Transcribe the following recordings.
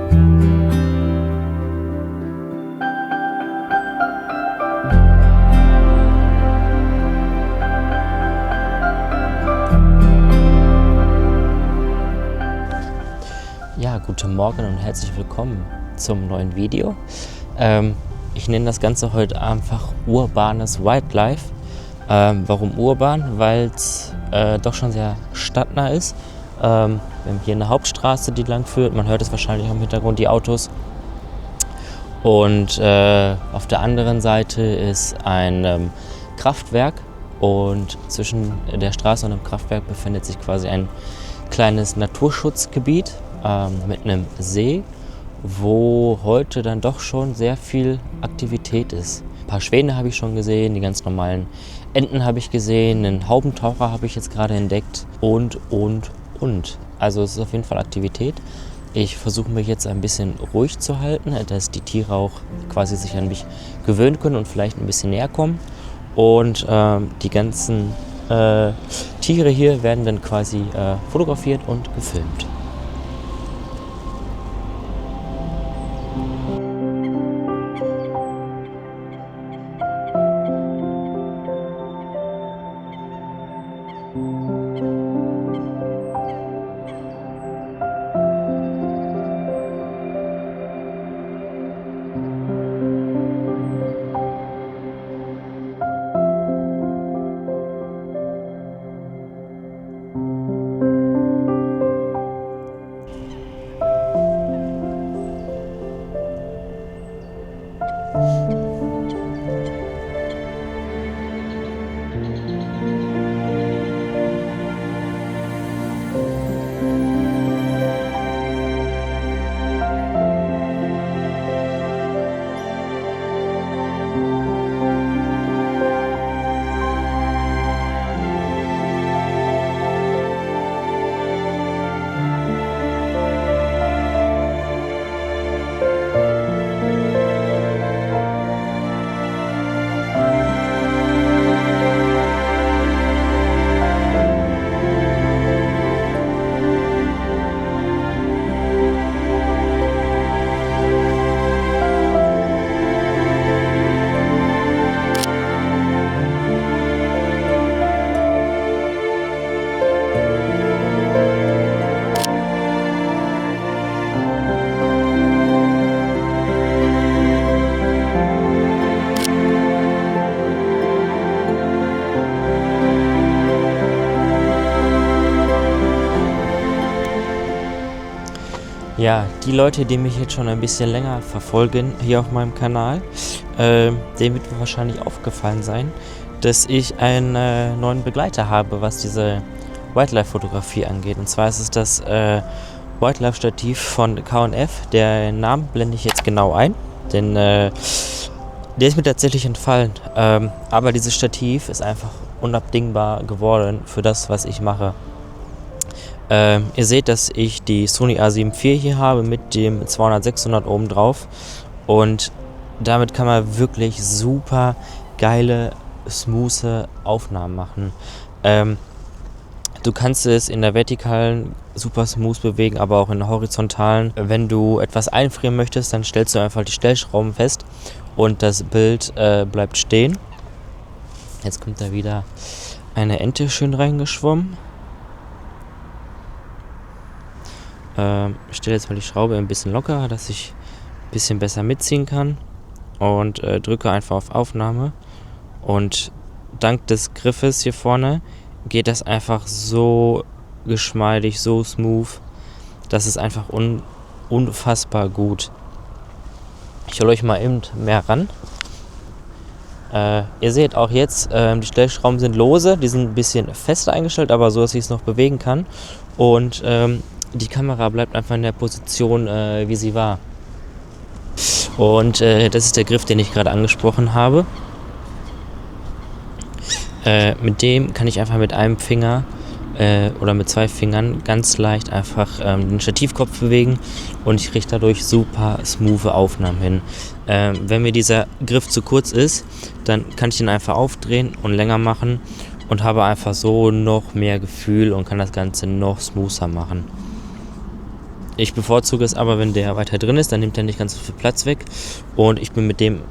Ja, guten Morgen und herzlich willkommen zum neuen Video. Ich nenne das Ganze heute einfach urbanes Wildlife. Warum urban? Weil es doch schon sehr stadtnah ist. Wir haben hier eine Hauptstraße, die lang führt. Man hört es wahrscheinlich auch im Hintergrund, die Autos. Und auf der anderen Seite ist ein Kraftwerk. Und zwischen der Straße und dem Kraftwerk befindet sich quasi ein kleines Naturschutzgebiet mit einem See, wo heute dann doch schon sehr viel Aktivität ist. Ein paar Schwäne habe ich schon gesehen, die ganz normalen Enten habe ich gesehen, einen Haubentaucher habe ich jetzt gerade entdeckt und. Also es ist auf jeden Fall Aktivität. Ich versuche mich jetzt ein bisschen ruhig zu halten, dass die Tiere auch quasi sich an mich gewöhnen können und vielleicht ein bisschen näher kommen. Und die ganzen Tiere hier werden dann quasi fotografiert und gefilmt. Ja, die Leute, die mich jetzt schon ein bisschen länger verfolgen hier auf meinem Kanal, denen wird wahrscheinlich aufgefallen sein, dass ich einen neuen Begleiter habe, was diese Wildlife-Fotografie angeht. Und zwar ist es das Wildlife-Stativ von K&F. Der Namen blende ich jetzt genau ein, denn der ist mir tatsächlich entfallen. Aber dieses Stativ ist einfach unabdingbar geworden für das, was ich mache. Ihr seht, dass ich die Sony A7 IV hier habe mit dem 200-600 oben drauf und damit kann man wirklich super geile, smooth Aufnahmen machen. Du kannst es in der vertikalen super smooth bewegen, aber auch in der horizontalen. Wenn du etwas einfrieren möchtest, dann stellst du einfach die Stellschrauben fest und das Bild bleibt stehen. Jetzt kommt da wieder eine Ente schön reingeschwommen. Ich stelle jetzt mal die Schraube ein bisschen lockerer, dass ich ein bisschen besser mitziehen kann und drücke einfach auf Aufnahme und dank des Griffes hier vorne geht das einfach so geschmeidig, so smooth, das ist einfach unfassbar gut. Ich hole euch mal eben mehr ran. Ihr seht auch jetzt, die Stellschrauben sind lose, die sind ein bisschen fester eingestellt, aber so, dass ich es noch bewegen kann und die Kamera bleibt einfach in der Position, wie sie war. Und das ist der Griff, den ich gerade angesprochen habe. Mit dem kann ich einfach mit einem Finger oder mit 2 Fingern ganz leicht einfach den Stativkopf bewegen und ich kriege dadurch super smooth Aufnahmen hin. Wenn mir dieser Griff zu kurz ist, dann kann ich ihn einfach aufdrehen und länger machen und habe einfach so noch mehr Gefühl und kann das Ganze noch smoother machen. Ich bevorzuge es aber, wenn der weiter drin ist, dann nimmt er nicht ganz so viel Platz weg und ich bin mit dem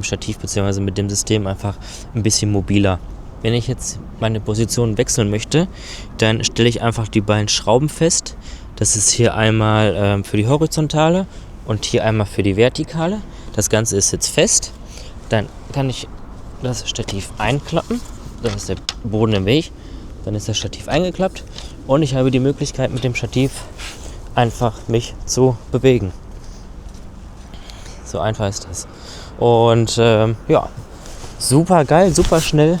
Stativ bzw. mit dem System einfach ein bisschen mobiler. Wenn ich jetzt meine Position wechseln möchte, dann stelle ich einfach die beiden Schrauben fest. Das ist hier einmal für die horizontale und hier einmal für die vertikale. Das Ganze ist jetzt fest. Dann kann ich das Stativ einklappen. Das ist der Boden im Weg. Dann ist das Stativ eingeklappt und ich habe die Möglichkeit, mit dem Stativ einfach mich zu bewegen. So einfach ist das. Und ja, super geil, super schnell.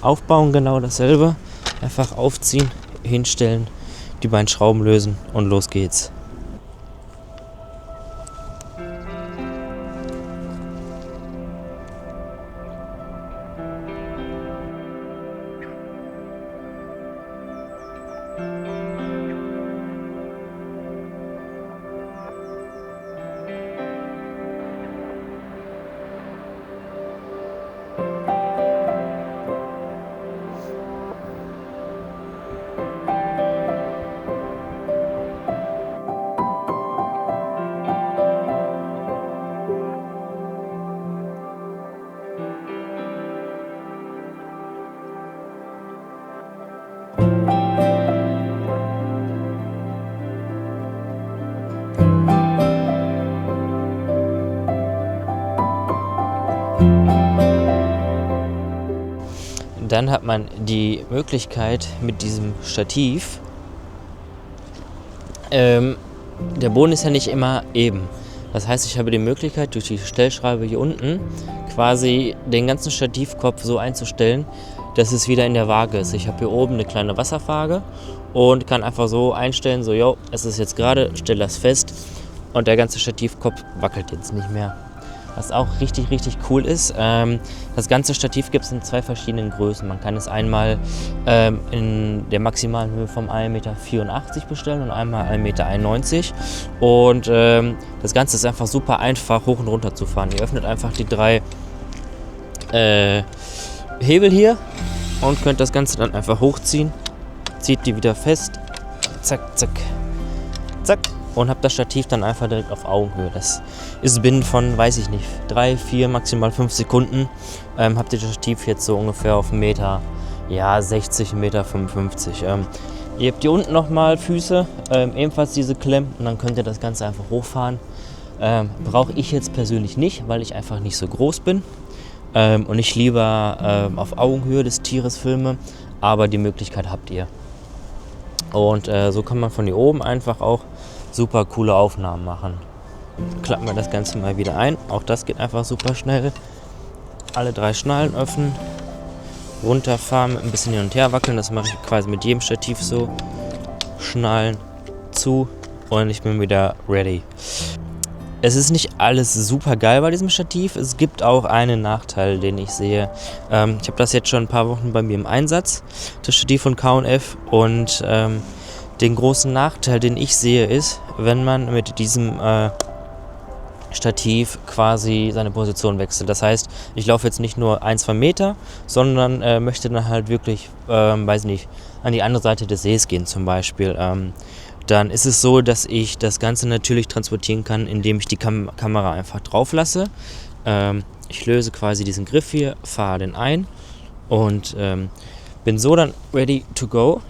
Aufbauen genau dasselbe. Einfach aufziehen, hinstellen, die beiden Schrauben lösen und los geht's. Dann hat man die Möglichkeit mit diesem Stativ, der Boden ist ja nicht immer eben. Das heißt, ich habe die Möglichkeit, durch die Stellschraube hier unten quasi den ganzen Stativkopf so einzustellen, dass es wieder in der Waage ist. Ich habe hier oben eine kleine Wasserwaage und kann einfach so einstellen, so, jo, es ist jetzt gerade, stelle das fest und der ganze Stativkopf wackelt jetzt nicht mehr. Was auch richtig, richtig cool ist, das ganze Stativ gibt es in 2 verschiedenen Größen. Man kann es einmal in der maximalen Höhe vom 1,84 Meter bestellen und einmal 1,91 Meter. Und das Ganze ist einfach super einfach hoch und runter zu fahren. Ihr öffnet einfach die 3 Hebel hier und könnt das Ganze dann einfach hochziehen. Zieht die wieder fest, zack, zack, zack. Und habe das Stativ dann einfach direkt auf Augenhöhe. Das ist binnen von, weiß ich nicht, 3, 4, maximal 5 Sekunden habt ihr das Stativ jetzt so ungefähr auf 1 Meter, ja 60, 1,55 Meter. Ihr habt hier unten nochmal Füße, ebenfalls diese Klemmen und dann könnt ihr das Ganze einfach hochfahren. Brauche ich jetzt persönlich nicht, weil ich einfach nicht so groß bin und ich lieber auf Augenhöhe des Tieres filme, aber die Möglichkeit habt ihr. Und so kann man von hier oben einfach auch super coole Aufnahmen machen. Klappen wir das Ganze mal wieder ein. Auch das geht einfach super schnell. Alle 3 Schnallen öffnen, runterfahren, mit ein bisschen hin und her wackeln. Das mache ich quasi mit jedem Stativ so. Schnallen zu und ich bin wieder ready. Es ist nicht alles super geil bei diesem Stativ. Es gibt auch einen Nachteil, den ich sehe. Ich habe das jetzt schon ein paar Wochen bei mir im Einsatz, das Stativ von K&F, und den großen Nachteil, den ich sehe, ist, wenn man mit diesem Stativ quasi seine Position wechselt. Das heißt, ich laufe jetzt nicht nur 1-2 Meter, sondern möchte dann halt wirklich, weiß nicht, an die andere Seite des Sees gehen zum Beispiel. Dann ist es so, dass ich das Ganze natürlich transportieren kann, indem ich die Kamera einfach drauf lasse. Ich löse quasi diesen Griff hier, fahre den ein und bin so dann ready to go.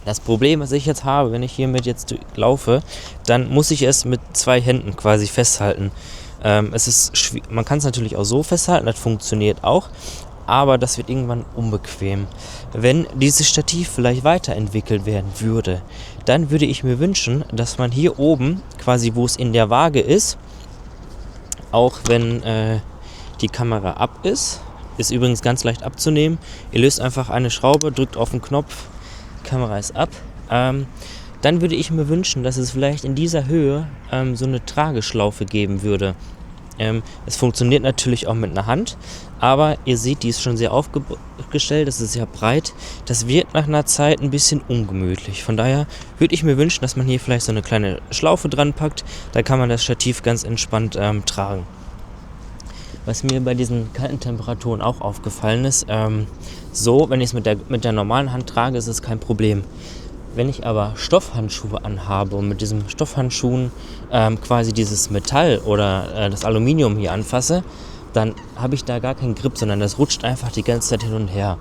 Das Problem, was ich jetzt habe, wenn ich hiermit jetzt laufe, dann muss ich es mit 2 Händen quasi festhalten. Man kann es natürlich auch so festhalten, das funktioniert auch, aber das wird irgendwann unbequem. Wenn dieses Stativ vielleicht weiterentwickelt werden würde, dann würde ich mir wünschen, dass man hier oben, quasi wo es in der Waage ist, auch wenn die Kamera ab ist übrigens ganz leicht abzunehmen, ihr löst einfach eine Schraube, drückt auf den Knopf, Kamera ist ab. Dann würde ich mir wünschen, dass es vielleicht in dieser Höhe so eine Trageschlaufe geben würde. Es funktioniert natürlich auch mit einer Hand, aber ihr seht, die ist schon sehr aufgestellt, das ist sehr breit. Das wird nach einer Zeit ein bisschen ungemütlich. Von daher würde ich mir wünschen, dass man hier vielleicht so eine kleine Schlaufe dran packt. Da kann man das Stativ ganz entspannt tragen. Was mir bei diesen kalten Temperaturen auch aufgefallen ist, so, wenn ich es mit der normalen Hand trage, ist es kein Problem. Wenn ich aber Stoffhandschuhe anhabe und mit diesen Stoffhandschuhen quasi dieses Metall oder das Aluminium hier anfasse, dann habe ich da gar keinen Grip, sondern das rutscht einfach die ganze Zeit hin und her.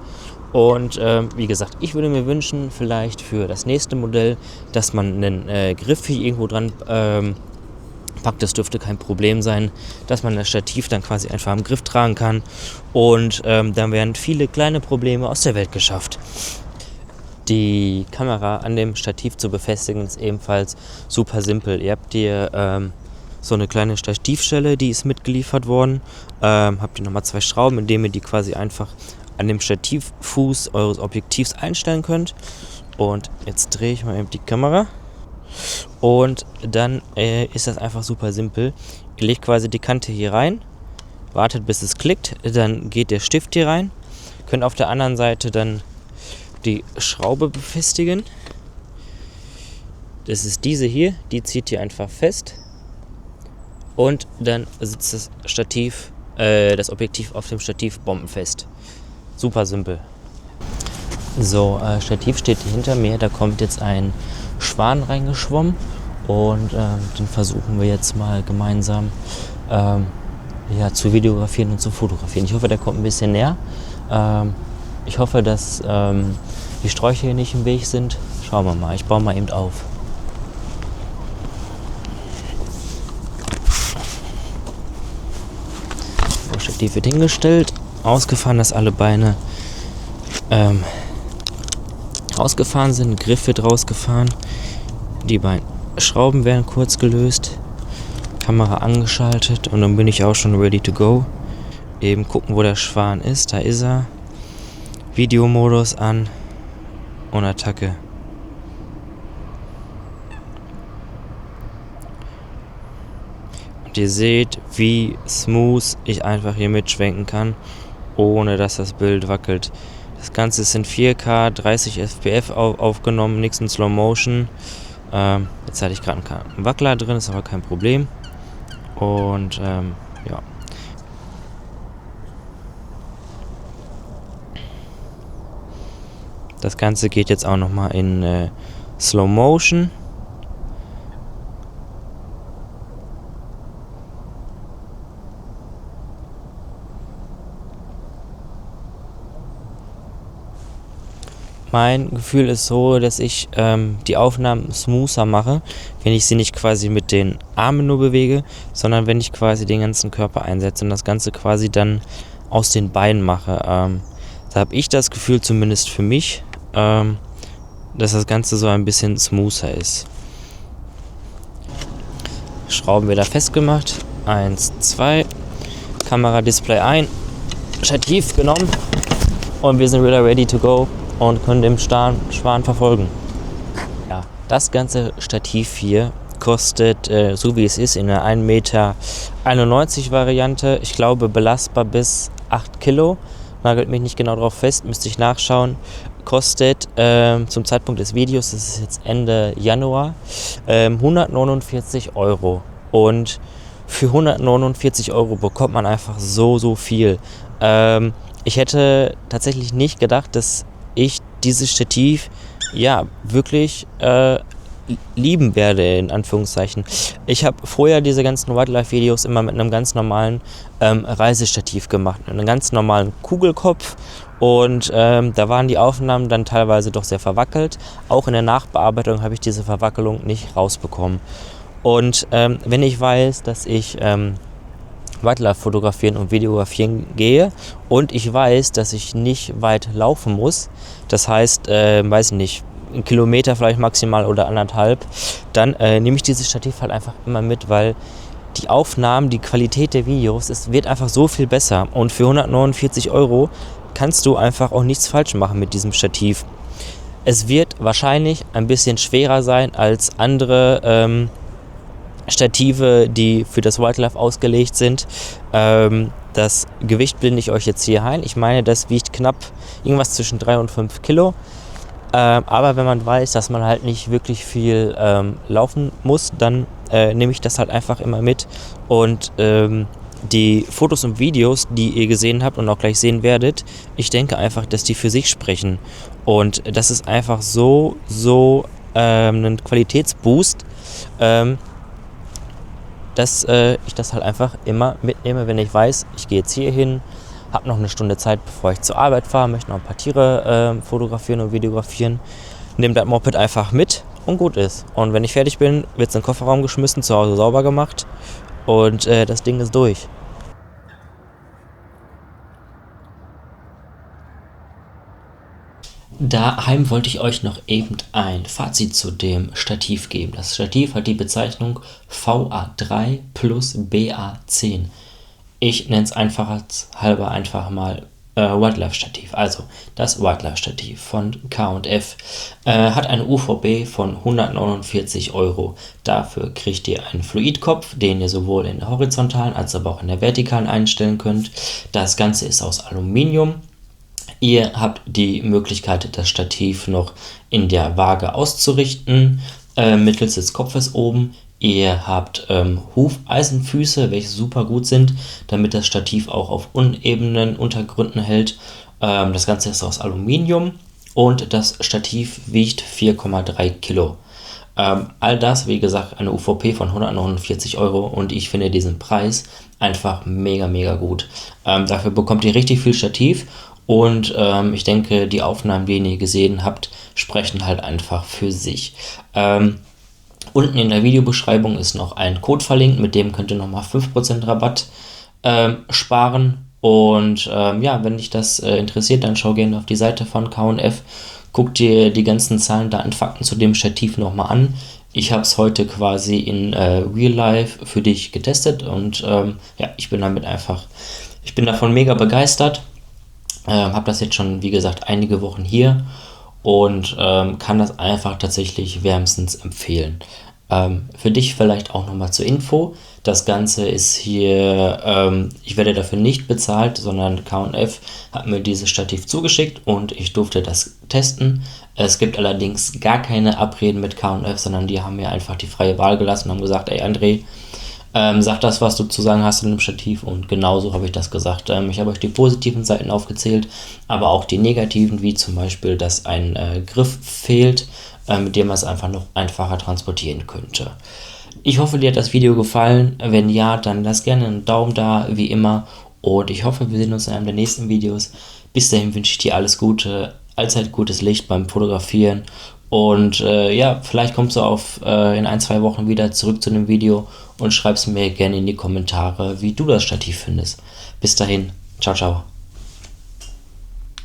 Und wie gesagt, ich würde mir wünschen, vielleicht für das nächste Modell, dass man einen Griff hier irgendwo dran packt. Das dürfte kein Problem sein, dass man das Stativ dann quasi einfach am Griff tragen kann. Und dann werden viele kleine Probleme aus der Welt geschafft. Die Kamera an dem Stativ zu befestigen ist ebenfalls super simpel. Ihr habt hier so eine kleine Stativstelle, die ist mitgeliefert worden. Habt ihr nochmal 2 Schrauben, indem ihr die quasi einfach an dem Stativfuß eures Objektivs einstellen könnt. Und jetzt drehe ich mal eben die Kamera. Und dann ist das einfach super simpel. Ihr legt quasi die Kante hier rein, wartet bis es klickt, dann geht der Stift hier rein. Könnt auf der anderen Seite dann die Schraube befestigen. Das ist diese hier, die zieht ihr einfach fest. Und dann sitzt das Stativ, das Objektiv auf dem Stativ bombenfest. Super simpel. So, Stativ steht hier hinter mir, da kommt jetzt ein Schwan reingeschwommen und den versuchen wir jetzt mal gemeinsam zu videografieren und zu fotografieren. Ich hoffe, der kommt ein bisschen näher. Ich hoffe, dass die Sträucher hier nicht im Weg sind. Schauen wir mal, ich baue mal eben auf. So, Stativ wird hingestellt, ausgefahren, dass alle Beine ausgefahren sind, Griff wird rausgefahren, die beiden Schrauben werden kurz gelöst, Kamera angeschaltet und dann bin ich auch schon ready to go. Eben gucken, wo der Schwan ist, da ist er. Videomodus an und Attacke. Und ihr seht, wie smooth ich einfach hier mitschwenken kann, ohne dass das Bild wackelt. Das Ganze ist in 4K, 30 FPS aufgenommen, nichts in Slow Motion. Jetzt hatte ich gerade einen Wackler drin, ist aber kein Problem. Und ja. Das Ganze geht jetzt auch nochmal in Slow Motion. Mein Gefühl ist so, dass ich die Aufnahmen smoother mache, wenn ich sie nicht quasi mit den Armen nur bewege, sondern wenn ich quasi den ganzen Körper einsetze und das Ganze quasi dann aus den Beinen mache. Da habe ich das Gefühl, zumindest für mich, dass das Ganze so ein bisschen smoother ist. Schrauben wieder festgemacht. 1, 2, Kameradisplay ein, Stativ genommen und wir sind wieder ready to go und können den Schwan verfolgen. Ja, das ganze Stativ hier kostet, so wie es ist, in der 1,91 Meter Variante, ich glaube belastbar bis 8 Kilo, nagelt mich nicht genau drauf fest, müsste ich nachschauen, kostet zum Zeitpunkt des Videos, das ist jetzt Ende Januar, 149 €. Und für 149 € bekommt man einfach so viel. Ich hätte tatsächlich nicht gedacht, dass ich dieses Stativ wirklich lieben werde, in Anführungszeichen. Ich habe vorher diese ganzen Wildlife-Videos immer mit einem ganz normalen Reisestativ gemacht, mit einem ganz normalen Kugelkopf und da waren die Aufnahmen dann teilweise doch sehr verwackelt. Auch in der Nachbearbeitung habe ich diese Verwackelung nicht rausbekommen. Und wenn ich weiß, dass ich Wildlife fotografieren und videografieren gehe und ich weiß, dass ich nicht weit laufen muss, das heißt, weiß nicht, 1 Kilometer vielleicht maximal oder 1,5, dann nehme ich dieses Stativ halt einfach immer mit, weil die Aufnahmen, die Qualität der Videos, es wird einfach so viel besser und für 149 € kannst du einfach auch nichts falsch machen mit diesem Stativ. Es wird wahrscheinlich ein bisschen schwerer sein als andere Stative, die für das Wildlife ausgelegt sind. Das Gewicht blende ich euch jetzt hier ein. Ich meine, das wiegt knapp irgendwas zwischen 3 und 5 Kilo. Aber wenn man weiß, dass man halt nicht wirklich viel laufen muss, dann nehme ich das halt einfach immer mit und die Fotos und Videos, die ihr gesehen habt und auch gleich sehen werdet, ich denke einfach, dass die für sich sprechen. Und das ist einfach so ein Qualitätsboost, dass ich das halt einfach immer mitnehme, wenn ich weiß, ich gehe jetzt hier hin, habe noch eine Stunde Zeit, bevor ich zur Arbeit fahre, möchte noch ein paar Tiere fotografieren und videografieren, nehme das Moped einfach mit und gut ist. Und wenn ich fertig bin, wird es in den Kofferraum geschmissen, zu Hause sauber gemacht und das Ding ist durch. Daheim wollte ich euch noch eben ein Fazit zu dem Stativ geben. Das Stativ hat die Bezeichnung VA3 plus BA10. Ich nenne es einfachheitshalber einfach mal Wildlife-Stativ. Also das Wildlife-Stativ von K&F hat eine UVP von 149 €. Dafür kriegt ihr einen Fluidkopf, den ihr sowohl in der horizontalen als aber auch in der vertikalen einstellen könnt. Das Ganze ist aus Aluminium. Ihr habt die Möglichkeit, das Stativ noch in der Waage auszurichten, mittels des Kopfes oben. Ihr habt Hufeisenfüße, welche super gut sind, damit das Stativ auch auf unebenen Untergründen hält. Das Ganze ist aus Aluminium und das Stativ wiegt 4,3 Kilo. All das, wie gesagt, eine UVP von 149 € und ich finde diesen Preis einfach mega gut. Dafür bekommt ihr richtig viel Stativ und ich denke, die Aufnahmen, die ihr gesehen habt, sprechen halt einfach für sich. Unten in der Videobeschreibung ist noch ein Code verlinkt, mit dem könnt ihr nochmal 5% Rabatt sparen. Und ja, wenn dich das interessiert, dann schau gerne auf die Seite von K&F. Guck dir die ganzen Zahlen, Daten, Fakten zu dem Stativ nochmal an. Ich habe es heute quasi in Real Life für dich getestet und ja, ich bin davon mega begeistert. Habe das jetzt schon, wie gesagt, einige Wochen hier und kann das einfach tatsächlich wärmstens empfehlen. Für dich vielleicht auch nochmal zur Info. Das Ganze ist hier, ich werde dafür nicht bezahlt, sondern K&F hat mir dieses Stativ zugeschickt und ich durfte das testen. Es gibt allerdings gar keine Abreden mit K&F, sondern die haben mir einfach die freie Wahl gelassen und haben gesagt, ey André, sag das, was du zu sagen hast in dem Stativ, und genauso habe ich das gesagt. Ich habe euch die positiven Seiten aufgezählt, aber auch die negativen, wie zum Beispiel, dass ein Griff fehlt, mit dem man es einfach noch einfacher transportieren könnte. Ich hoffe, dir hat das Video gefallen. Wenn ja, dann lass gerne einen Daumen da, wie immer, und ich hoffe, wir sehen uns in einem der nächsten Videos. Bis dahin wünsche ich dir alles Gute, allzeit gutes Licht beim Fotografieren. Und ja, vielleicht kommst du in 1-2 Wochen wieder zurück zu dem Video und schreibst mir gerne in die Kommentare, wie du das Stativ findest. Bis dahin, ciao.